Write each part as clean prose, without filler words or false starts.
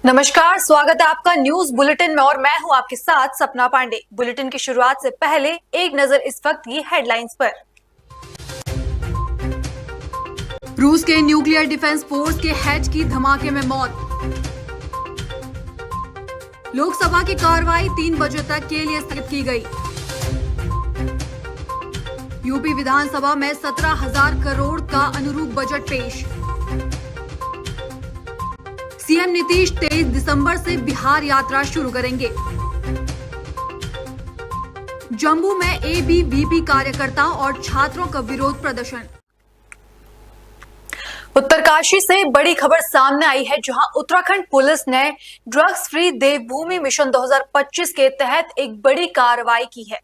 नमस्कार, स्वागत है आपका न्यूज बुलेटिन में और मैं हूं आपके साथ सपना पांडे। बुलेटिन की शुरुआत से पहले एक नजर इस वक्त की हेडलाइंस पर। रूस के न्यूक्लियर डिफेंस फोर्स के हेड की धमाके में मौत। लोकसभा की कार्रवाई 3 बजे तक के लिए स्थगित की गई। यूपी विधानसभा में 17,000 करोड़ का अनुरूप बजट पेश। सीएम नीतीश 23 दिसंबर से बिहार यात्रा शुरू करेंगे। जम्मू में एबीवीपी कार्यकर्ताओं और छात्रों का विरोध प्रदर्शन। उत्तरकाशी से बड़ी खबर सामने आई है, जहां उत्तराखंड पुलिस ने ड्रग्स फ्री देवभूमि मिशन 2025 के तहत एक बड़ी कार्रवाई की है।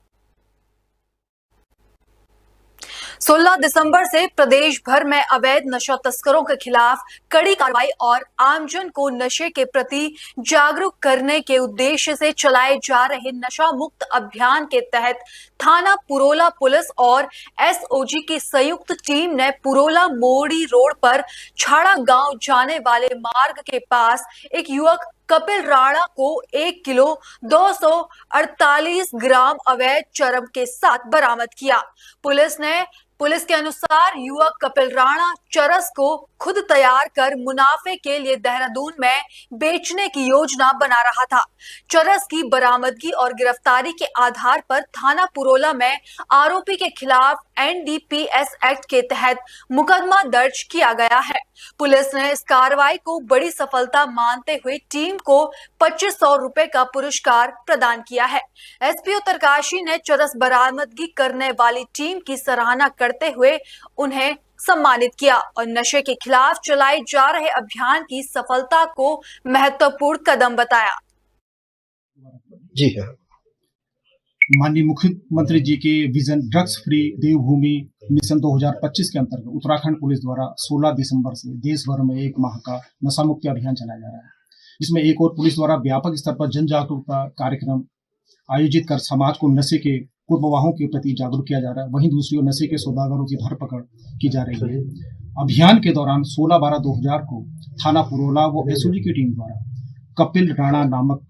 16 दिसंबर से प्रदेश भर में अवैध नशा तस्करों के खिलाफ कड़ी कार्रवाई और आमजन को नशे के प्रति जागरूक करने के उद्देश्य से चलाए जा रहे नशा मुक्त अभियान के तहत थाना पुरोला पुलिस और एसओजी की संयुक्त टीम ने पुरोला मोड़ी रोड पर छाड़ा गांव जाने वाले मार्ग के पास एक युवक कपिल राणा को 1 किलो 248 ग्राम अवैध चरम के साथ बरामद किया। पुलिस के अनुसार युवक कपिल राणा चरस को खुद तैयार कर मुनाफे के लिए देहरादून में बेचने की योजना बना रहा था। चरस की बरामदगी और गिरफ्तारी के आधार पर थाना पुरोला में आरोपी के खिलाफ एनडीपीएस एक्ट के तहत मुकदमा दर्ज किया गया है। पुलिस ने इस कार्रवाई को बड़ी सफलता मानते हुए टीम को 2500 रुपए का पुरस्कार प्रदान किया है। एसपी उत्तरकाशी ने चरस बरामदगी करने वाली टीम की सराहना करते हुए उन्हें सम्मानित किया और नशे के खिलाफ चलाए जा रहे अभियान की सफलता को महत्वपूर्ण कदम बताया। जी हाँ, माननीय मुख्यमंत्री जी के विजन ड्रग्स फ्री देवभूमि मिशन 2025 के अंतर्गत उत्तराखंड पुलिस द्वारा 16 दिसंबर से देश भर में 1 माह का नशा मुक्ति अभियान चलाया जा रहा है, जिसमें एक और पुलिस द्वारा व्यापक स्तर पर जन जागरूकता कार्यक्रम आयोजित कर समाज को नशे के कुप्रभावों के प्रति जागरूक किया जा रहा है। वहीं दूसरी ओर नशे के सौदागरों की धरपकड़ की जा रही है। अभियान के दौरान 16/12/2000 को थाना पुरोला व एसओजी की टीम द्वारा कपिल राणा नामक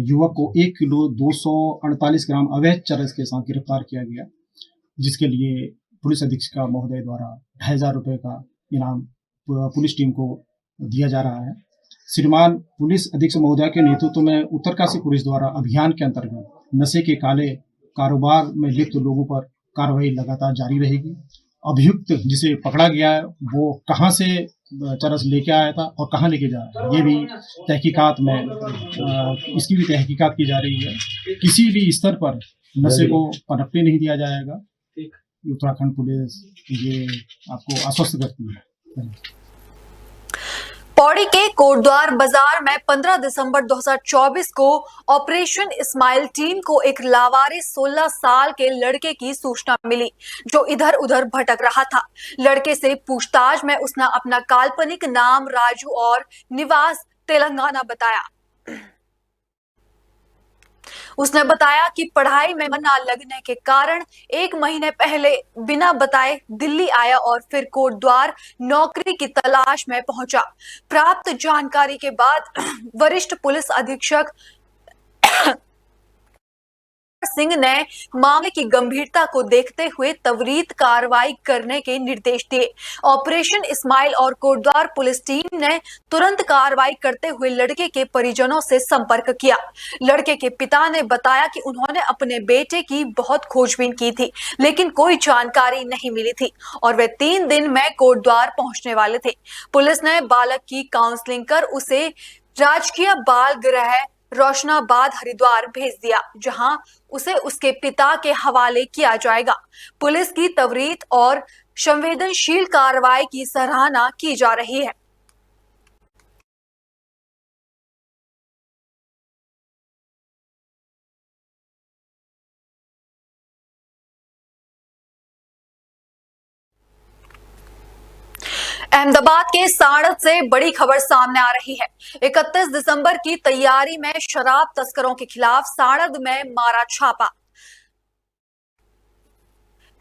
युवक को 1 किलो 248 ग्राम अवैध चरस के साथ गिरफ्तार किया गया, जिसके लिए पुलिस अधीक्षक महोदय द्वारा 2500 रुपए का इनाम पुलिस टीम को दिया जा रहा है। श्रीमान पुलिस अधीक्षक महोदय के नेतृत्व में उत्तरकाशी पुलिस द्वारा अभियान के अंतर्गत नशे के काले कारोबार में लिप्त लोगों पर कार्रवाई लगातार जारी रहेगी। अभियुक्त जिसे पकड़ा गया है वो कहां से चरस लेके आया था और कहां लेके जा रहा है, ये भी तहकीकात में इसकी भी तहकीकात की जा रही है। किसी भी स्तर पर नशे को पनपने नहीं दिया जाएगा। उत्तराखंड पुलिस ये आपको आश्वस्त करती है। पौड़ी के कोटद्वार बाजार में 15 दिसंबर 2024 को ऑपरेशन इस्माइल टीम को एक लावारिस 16 साल के लड़के की सूचना मिली, जो इधर उधर भटक रहा था। लड़के से पूछताछ में उसने अपना काल्पनिक नाम राजू और निवास तेलंगाना बताया। उसने बताया कि पढ़ाई में मन न लगने के कारण 1 महीने पहले बिना बताए दिल्ली आया और फिर कोटद्वार नौकरी की तलाश में पहुंचा। प्राप्त जानकारी के बाद वरिष्ठ पुलिस अधीक्षक सिंह ने मामले की गंभीरता को देखते हुए त्वरित कार्रवाई करने के निर्देश दिए। ऑपरेशन इस्माइल और कोटद्वार पुलिस टीम ने तुरंत कार्रवाई करते हुए लड़के के परिजनों से संपर्क किया। लड़के के पिता ने बताया कि उन्होंने अपने बेटे की बहुत खोजबीन की थी, लेकिन कोई जानकारी नहीं मिली थी और वे 3 दिन में कोटद्वार पहुंचने वाले थे। पुलिस ने बालक की काउंसलिंग कर उसे राजकीय बाल गृह रोशनाबाद हरिद्वार भेज दिया, जहां उसे उसके पिता के हवाले किया जाएगा। पुलिस की त्वरित और संवेदनशील कार्रवाई की सराहना की जा रही है। अहमदाबाद के साड़द से बड़ी खबर सामने आ रही है। 31 दिसंबर की तैयारी में शराब तस्करों के खिलाफ साड़द में मारा छापा।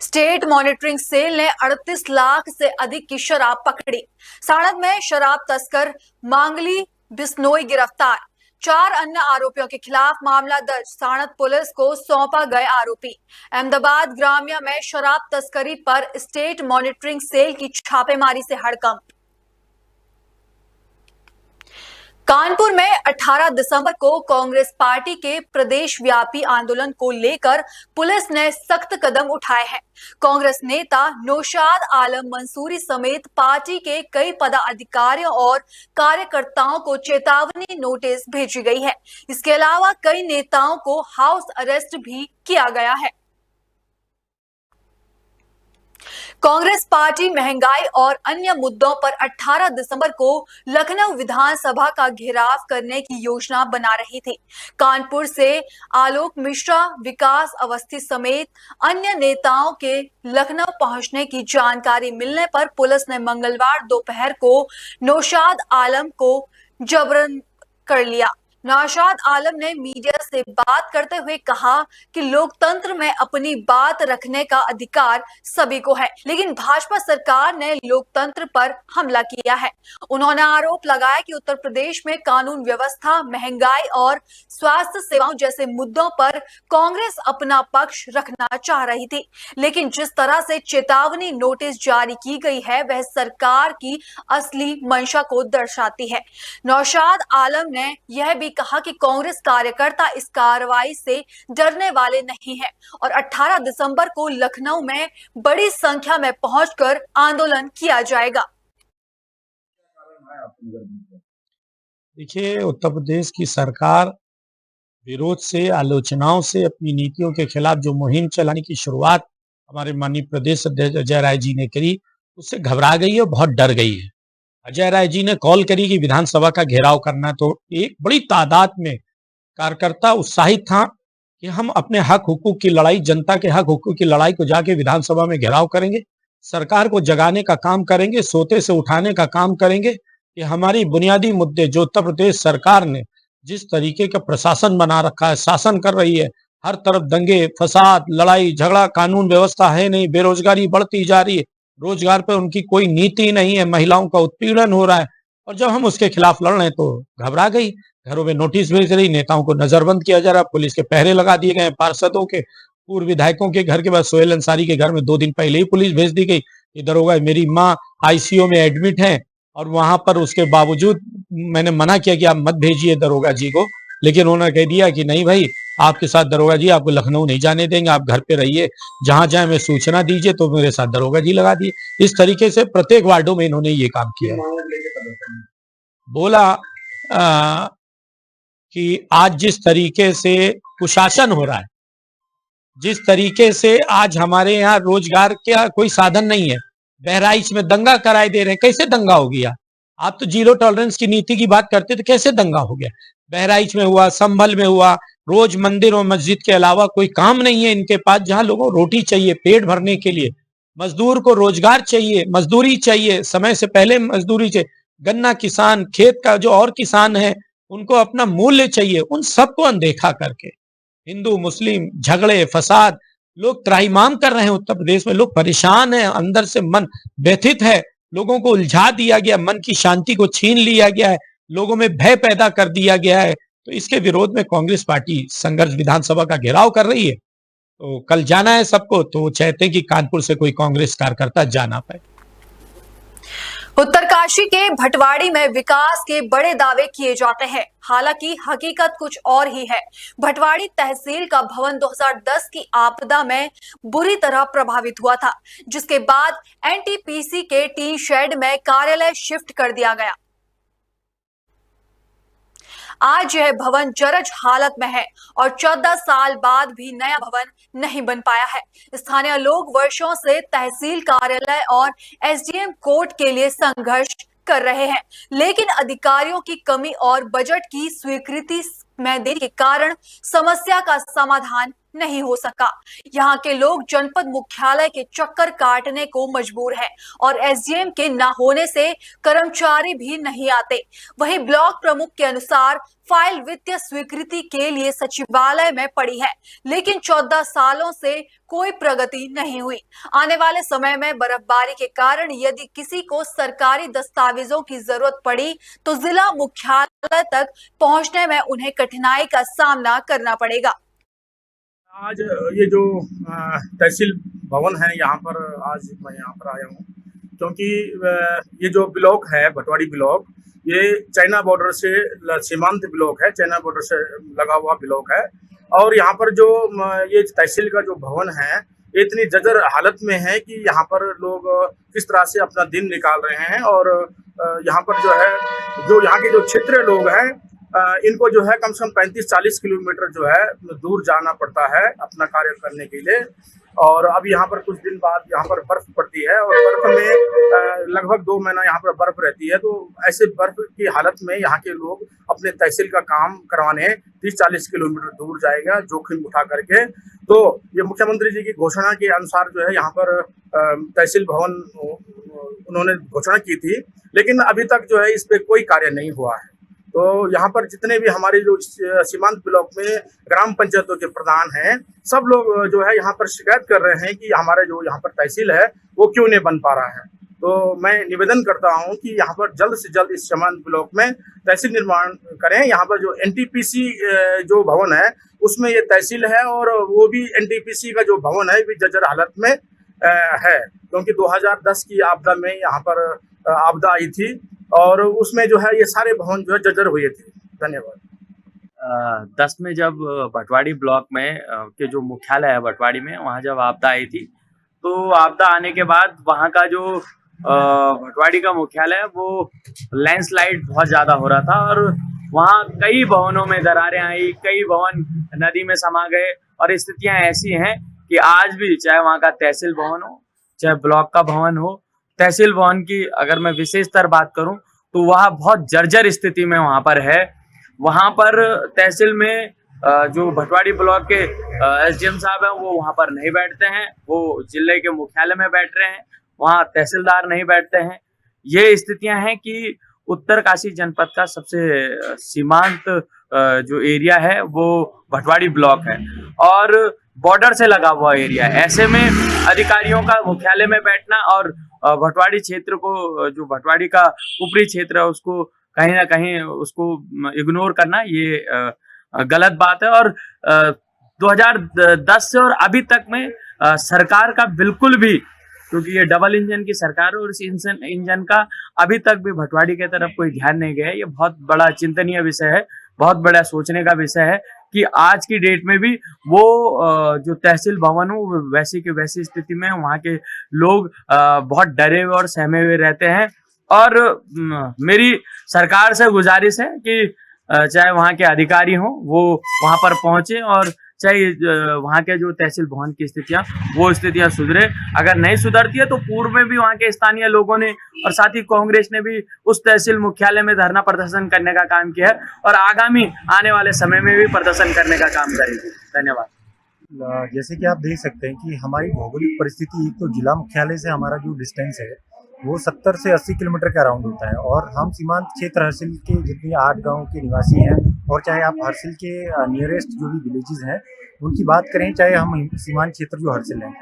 स्टेट मॉनिटरिंग सेल ने 38 लाख से अधिक की शराब पकड़ी। साड़द में शराब तस्कर मांगली बिश्नोई गिरफ्तार। 4 अन्य आरोपियों के खिलाफ मामला दर्ज, साणंद पुलिस को सौंपा गए आरोपी। अहमदाबाद ग्राम्य में शराब तस्करी पर स्टेट मॉनिटरिंग सेल की छापेमारी से हड़कंप। कानपुर में 18 दिसंबर को कांग्रेस पार्टी के प्रदेश व्यापी आंदोलन को लेकर पुलिस ने सख्त कदम उठाए हैं। कांग्रेस नेता नौशाद आलम मंसूरी समेत पार्टी के कई पदाधिकारियों और कार्यकर्ताओं को चेतावनी नोटिस भेजी गई है। इसके अलावा कई नेताओं को हाउस अरेस्ट भी किया गया है। कांग्रेस पार्टी महंगाई और अन्य मुद्दों पर 18 दिसंबर को लखनऊ विधानसभा का घेराव करने की योजना बना रही थी। कानपुर से आलोक मिश्रा, विकास अवस्थी समेत अन्य नेताओं के लखनऊ पहुंचने की जानकारी मिलने पर पुलिस ने मंगलवार दोपहर को नौशाद आलम को जबरन कर लिया। नौशाद आलम ने मीडिया से बात करते हुए कहा कि लोकतंत्र में अपनी बात रखने का अधिकार सभी को है, लेकिन भाजपा सरकार ने लोकतंत्र पर हमला किया है। उन्होंने आरोप लगाया कि उत्तर प्रदेश में कानून व्यवस्था, महंगाई और स्वास्थ्य सेवाओं जैसे मुद्दों पर कांग्रेस अपना पक्ष रखना चाह रही थी, लेकिन जिस तरह से चेतावनी नोटिस जारी की गई है वह सरकार की असली मंशा को दर्शाती है। नौशाद आलम ने यह भी कहा कि कांग्रेस कार्यकर्ता इस कार्रवाई से डरने वाले नहीं हैं और 18 दिसंबर को लखनऊ में बड़ी संख्या में पहुंचकर आंदोलन किया जाएगा। देखिए, उत्तर प्रदेश की सरकार विरोध से, आलोचनाओं से, अपनी नीतियों के खिलाफ जो मुहिम चलाने की शुरुआत हमारे माननीय प्रदेश अध्यक्ष अजय राय जी ने करी, उससे घबरा गई है, बहुत डर गई है। अजय राय जी ने कॉल करी कि विधानसभा का घेराव करना, तो एक बड़ी तादाद में कार्यकर्ता उत्साहित था कि हम अपने हक हुकूक की लड़ाई, जनता के हक हुकूक की लड़ाई को जाके विधानसभा में घेराव करेंगे, सरकार को जगाने का काम करेंगे, सोते से उठाने का काम करेंगे कि हमारी बुनियादी मुद्दे जो उत्तर प्रदेश सरकार ने जिस तरीके का प्रशासन बना रखा है, शासन कर रही है, हर तरफ दंगे, फसाद, लड़ाई झगड़ा, कानून व्यवस्था है नहीं, बेरोजगारी बढ़ती जा रही है, रोजगार पर उनकी कोई नीति नहीं है, महिलाओं का उत्पीड़न हो रहा है, और जब हम उसके खिलाफ लड़ रहे हैं तो घबरा गई, घरों में नोटिस भेज रही, नेताओं को नजरबंद किया जा रहा, पुलिस के पहरे लगा दिए गए, पार्षदों के, पूर्व विधायकों के घर के बाद सोहेल अंसारी के घर में 2 दिन पहले ही पुलिस भेज दी गई। इधर होगा, मेरी माँ आईसीयू में एडमिट है और वहां पर उसके बावजूद मैंने मना किया कि आप मत भेजिए दरोगा जी को, लेकिन उन्होंने कह दिया कि नहीं भाई, आपके साथ दरोगा जी आपको लखनऊ नहीं जाने देंगे, आप घर पे रहिए, जहां जाए मैं सूचना दीजिए, तो मेरे साथ दरोगा जी लगा दिए। इस तरीके से प्रत्येक वार्डों में इन्होंने ये काम किया। बोला कि आज जिस तरीके से कुशासन हो रहा है, जिस तरीके से आज हमारे यहाँ रोजगार का कोई साधन नहीं है, बहराइच में दंगा कराए दे रहे हैं, कैसे दंगा हो गया? आप तो जीरो टॉलरेंस की नीति की बात करते थे, कैसे दंगा हो गया? बहराइच में हुआ, संभल में हुआ, रोज मंदिर और मस्जिद के अलावा कोई काम नहीं है इनके पास, जहां लोगों को रोटी चाहिए पेट भरने के लिए, मजदूर को रोजगार चाहिए, मजदूरी चाहिए, समय से पहले मजदूरी चाहिए, गन्ना किसान, खेत का जो और किसान है उनको अपना मूल्य चाहिए, उन सबको अनदेखा करके हिंदू मुस्लिम झगड़े फसाद, लोग त्राहिमाम कर रहे हैं। उत्तर प्रदेश में लोग परेशान हैं, अंदर से मन व्यथित है, लोगों को उलझा दिया गया, मन की शांति को छीन लिया गया है, लोगों में भय पैदा कर दिया गया है। तो इसके विरोध में कांग्रेस पार्टी संघर्ष विधानसभा का घेराव कर रही है। तो कल जाना है सबको, तो चाहते हैं कि कानपुर से कोई कांग्रेस कार्यकर्ता जा ना पाए। उत्तरकाशी के भटवाड़ी में विकास के बड़े दावे किए जाते हैं, हालांकि हकीकत कुछ और ही है। भटवाड़ी तहसील का भवन 2010 की आपदा में बुरी तरह प्रभावित हुआ था, जिसके बाद एनटीपीसी के टीन शेड में कार्यालय शिफ्ट कर दिया गया। आज यह भवन जर्जर हालत में है और 14 साल बाद भी नया भवन नहीं बन पाया है। स्थानीय लोग वर्षों से तहसील कार्यालय और एसडीएम कोर्ट के लिए संघर्ष कर रहे हैं, लेकिन अधिकारियों की कमी और बजट की स्वीकृति में देरी के कारण समस्या का समाधान नहीं हो सका। यहाँ के लोग जनपद मुख्यालय के चक्कर काटने को मजबूर हैं और एसडीएम के न होने से कर्मचारी भी नहीं आते। वहीं ब्लॉक प्रमुख के अनुसार फाइल वित्तीय स्वीकृति के लिए सचिवालय में पड़ी है, लेकिन 14 सालों से कोई प्रगति नहीं हुई। आने वाले समय में बर्फबारी के कारण यदि किसी को सरकारी दस्तावेजों की जरूरत पड़ी तो जिला मुख्यालय तक पहुंचने में उन्हें कठिनाई का सामना करना पड़ेगा। आज ये जो तहसील भवन है, यहाँ पर आज मैं यहाँ पर आया हूँ क्योंकि ये जो ब्लॉक है भटवाड़ी ब्लॉक, ये चाइना बॉर्डर से सीमांत ब्लॉक है, चाइना बॉर्डर से लगा हुआ ब्लॉक है। और यहाँ पर जो ये तहसील का जो भवन है ये इतनी जर्जर हालत में है कि यहाँ पर लोग किस तरह से अपना दिन निकाल रहे हैं। और यहाँ पर जो है जो यहाँ के जो क्षेत्रीय लोग हैं इनको जो है कम से कम 35-40 किलोमीटर जो है दूर जाना पड़ता है अपना कार्य करने के लिए। और अब यहाँ पर कुछ दिन बाद यहाँ पर बर्फ पड़ती है और बर्फ में लगभग 2 महीना यहाँ पर बर्फ रहती है। तो ऐसे बर्फ की हालत में यहाँ के लोग अपने तहसील का काम करवाने 30-40 किलोमीटर दूर जाएगा जोखिम उठा करके। तो ये मुख्यमंत्री जी की घोषणा के अनुसार जो है यहाँ पर तहसील भवन उन्होंने घोषणा की थी, लेकिन अभी तक जो है इस पे कोई कार्य नहीं हुआ है। तो यहाँ पर जितने भी हमारे जो सीमांत ब्लॉक में ग्राम पंचायतों के प्रधान हैं, सब लोग जो है यहाँ पर शिकायत कर रहे हैं कि हमारा जो यहाँ पर तहसील है वो क्यों नहीं बन पा रहा है। तो मैं निवेदन करता हूँ कि यहाँ पर जल्द से जल्द इस सीमांत ब्लॉक में तहसील निर्माण करें। यहाँ पर जो एनटीपीसी जो भवन है उसमें ये तहसील है और वो भी एनटीपीसी का जो भवन है भी जर्जर हालत में है, क्योंकि 2010 की आपदा में यहाँ पर आपदा आई थी और उसमें जो है ये सारे भवन जो है जर्जर हुए थे। धन्यवाद। 10 में जब भटवाड़ी ब्लॉक में के जो मुख्यालय है भटवाड़ी में, वहाँ जब आपदा आई थी तो आपदा आने के बाद वहाँ का जो भटवाड़ी का मुख्यालय है वो लैंडस्लाइड बहुत ज़्यादा हो रहा था और वहाँ कई भवनों में दरारें आई, कई भवन नदी में समा गए। और स्थितियाँ ऐसी हैं कि आज भी चाहे वहाँ का तहसील भवन हो, चाहे ब्लॉक का भवन हो, तहसील भवन की अगर मैं विशेषतर बात करूं तो वह बहुत जर्जर स्थिति में वहां पर है। वहां पर तहसील में जो भटवाड़ी ब्लॉक के एसडीएम साहब हैं वो वहां पर नहीं बैठते हैं, वो जिले के मुख्यालय में बैठ रहे हैं, वहां तहसीलदार नहीं बैठते हैं। ये स्थितियां हैं कि उत्तरकाशी जनपद का सबसे सीमांत जो एरिया है वो भटवाड़ी ब्लॉक है और बॉर्डर से लगा हुआ एरिया है। ऐसे में अधिकारियों का मुख्यालय में बैठना और भटवाड़ी क्षेत्र को, जो भटवाड़ी का ऊपरी क्षेत्र है, उसको कहीं ना कहीं उसको इग्नोर करना ये गलत बात है। और 2010 से और अभी तक में सरकार का बिल्कुल भी, क्योंकि ये डबल इंजन की सरकार है और इस इंजन का अभी तक भी भटवाड़ी की तरफ कोई ध्यान नहीं गया है। ये बहुत बड़ा चिंतनीय विषय है, बहुत बड़ा सोचने का विषय है कि आज की डेट में भी वो जो तहसील भवन हो वैसी की वैसी स्थिति में वहाँ के लोग बहुत डरे हुए और सहमे हुए रहते हैं। और मेरी सरकार से गुजारिश है कि चाहे वहाँ के अधिकारी हों वो वहाँ पर पहुँचे और चाहे वहाँ के जो तहसील भवन की स्थितियाँ वो स्थितियाँ सुधरे। अगर नहीं सुधरती है तो पूर्व में भी वहाँ के स्थानीय लोगों ने और साथ ही कांग्रेस ने भी उस तहसील मुख्यालय में धरना प्रदर्शन करने का काम किया है और आगामी आने वाले समय में भी प्रदर्शन करने का काम करेंगे। धन्यवाद। जैसे कि आप देख सकते हैं कि हमारी भौगोलिक परिस्थिति, एक तो जिला मुख्यालय से हमारा जो डिस्टेंस है वो 70 से 80 किलोमीटर के अराउंड होता है और हम सीमांत क्षेत्र हरसिल के जितने 8 गाँव के निवासी हैं और चाहे आप हरसिल के नियरेस्ट जो भी विलेजेस हैं उनकी बात करें, चाहे हम सीमांत क्षेत्र जो हरसिल हैं,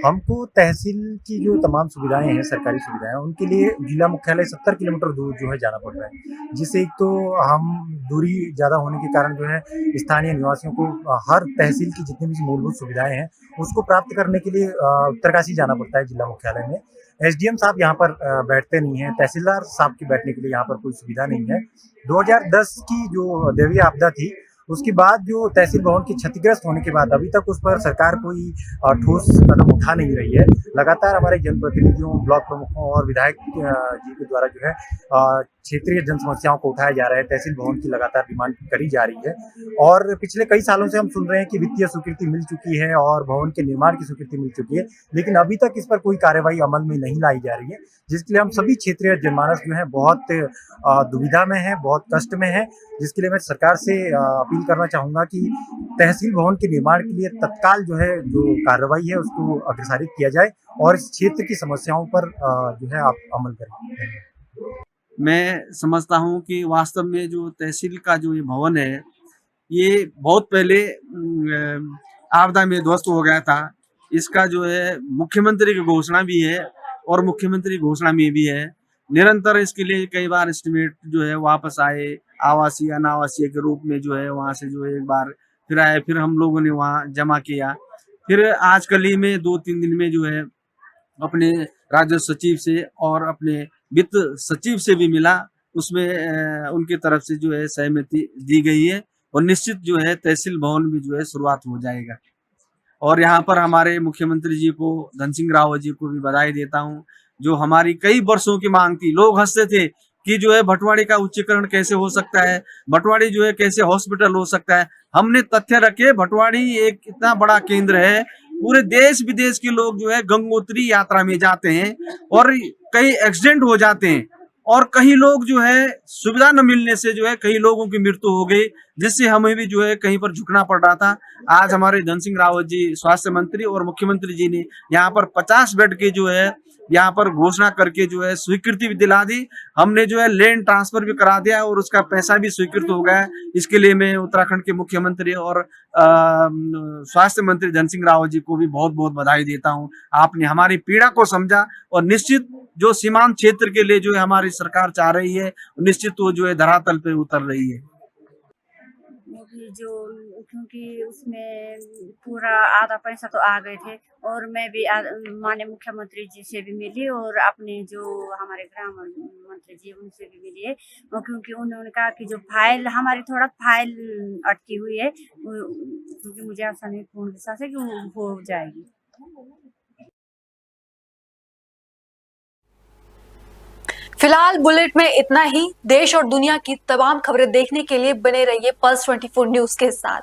हमको तहसील की जो तमाम सुविधाएं हैं, सरकारी सुविधाएं, उनके लिए जिला मुख्यालय 70 किलोमीटर दूर जो है जाना पड़ रहा है, जिससे एक तो हम दूरी ज़्यादा होने के कारण जो है स्थानीय निवासियों को हर तहसील की जितनी भी मूलभूत सुविधाएं हैं उसको प्राप्त करने के लिए उत्तरकाशी जाना पड़ता है जिला मुख्यालय में। एसडीएम साहब यहाँ पर बैठते नहीं हैं, तहसीलदार साहब के बैठने के लिए यहाँ पर कोई सुविधा नहीं है। 2010 की जो दैवीय आपदा थी उसके बाद जो तहसील भवन के क्षतिग्रस्त होने के बाद अभी तक उस पर सरकार कोई ठोस कदम उठा नहीं रही है। लगातार हमारे जनप्रतिनिधियों, ब्लॉक प्रमुखों और विधायक जी के द्वारा जो है क्षेत्रीय जन समस्याओं को उठाया जा रहा है, तहसील भवन की लगातार डिमांड करी जा रही है और पिछले कई सालों से हम सुन रहे हैं कि वित्तीय स्वीकृति मिल चुकी है और भवन के निर्माण की स्वीकृति मिल चुकी है, लेकिन अभी तक इस पर कोई कार्यवाही अमल में नहीं लाई जा रही है, जिसके लिए हम सभी क्षेत्रीय जनमानस जो है बहुत दुविधा में है, बहुत कष्ट में है, जिसके लिए मैं सरकार से अपील अपील करना चाहूँगा कि तहसील भवन के निर्माण के लिए तत्काल जो है जो कार्रवाई है उसको अग्रसारित किया जाए और इस क्षेत्र की समस्याओं पर जो है आप अमल करें। मैं समझता हूँ कि वास्तव में जो तहसील का जो ये भवन है, ये बहुत पहले आपदा में ध्वस्त हो गया था। इसका जो है मुख्यमंत्री की घोषणा भी है और मुख्यमंत्री घोषणा में भी है। निरंतर इसके लिए कई बार एस्टिमेट जो है वापस आए, आवासीय अनावासीय के रूप में जो है वहाँ से जो है एक बार फिर आए, फिर हम लोगों ने वहाँ जमा किया। फिर आज कल ही में 2-3 दिन में जो है अपने राजस्व सचिव से और अपने वित्त सचिव से भी मिला, उसमें उनकी तरफ से जो है सहमति दी गई है और निश्चित जो है तहसील भवन भी जो है शुरुआत हो जाएगा। और यहाँ पर हमारे मुख्यमंत्री जी को, धन सिंह रावत जी को भी बधाई देता हूँ, जो हमारी कई वर्षों की मांग थी। लोग हंसते थे कि जो है भटवाड़ी का उच्चीकरण कैसे हो सकता है, भटवाड़ी जो है कैसे हॉस्पिटल हो सकता है। हमने तथ्य रखे, भटवाड़ी एक इतना बड़ा केंद्र है, पूरे देश विदेश के लोग जो है गंगोत्री यात्रा में जाते हैं और कई एक्सीडेंट हो जाते हैं और कई लोग जो है सुविधा न मिलने से जो है कई लोगों की मृत्यु हो गई, जिससे हमें भी जो है कहीं पर झुकना पड़ रहा था। आज हमारे धन सिंह रावत जी स्वास्थ्य मंत्री और मुख्यमंत्री जी ने यहाँ पर 50 बेड के जो है यहाँ पर घोषणा करके जो है स्वीकृति भी दिला दी। हमने जो है लैंड ट्रांसफर भी करा दिया और उसका पैसा भी स्वीकृत हो गया। इसके लिए मैं उत्तराखंड के मुख्यमंत्री और स्वास्थ्य मंत्री धन सिंह रावत जी को भी बहुत बहुत बधाई देता हूँ। आपने हमारी पीड़ा को समझा और निश्चित जो सीमांत क्षेत्र के लिए जो है हमारी सरकार चाह रही है, निश्चित वो जो है धरातल पे उतर रही है। जो क्योंकि उसमें पूरा आधा पैसा तो आ गए थे और मैं भी माननीय मुख्यमंत्री जी से भी मिली और अपने जो हमारे ग्राम मंत्री जी उनसे भी मिली है, और क्योंकि उन्होंने कहा कि जो फाइल हमारी थोड़ा फाइल अटकी हुई है, क्योंकि मुझे आशा नहीं पूर्ण विश्वास है कि वो हो जाएगी। फिलहाल बुलेट में इतना ही। देश और दुनिया की तमाम खबरें देखने के लिए बने रहिए पल्स 24 न्यूज के साथ।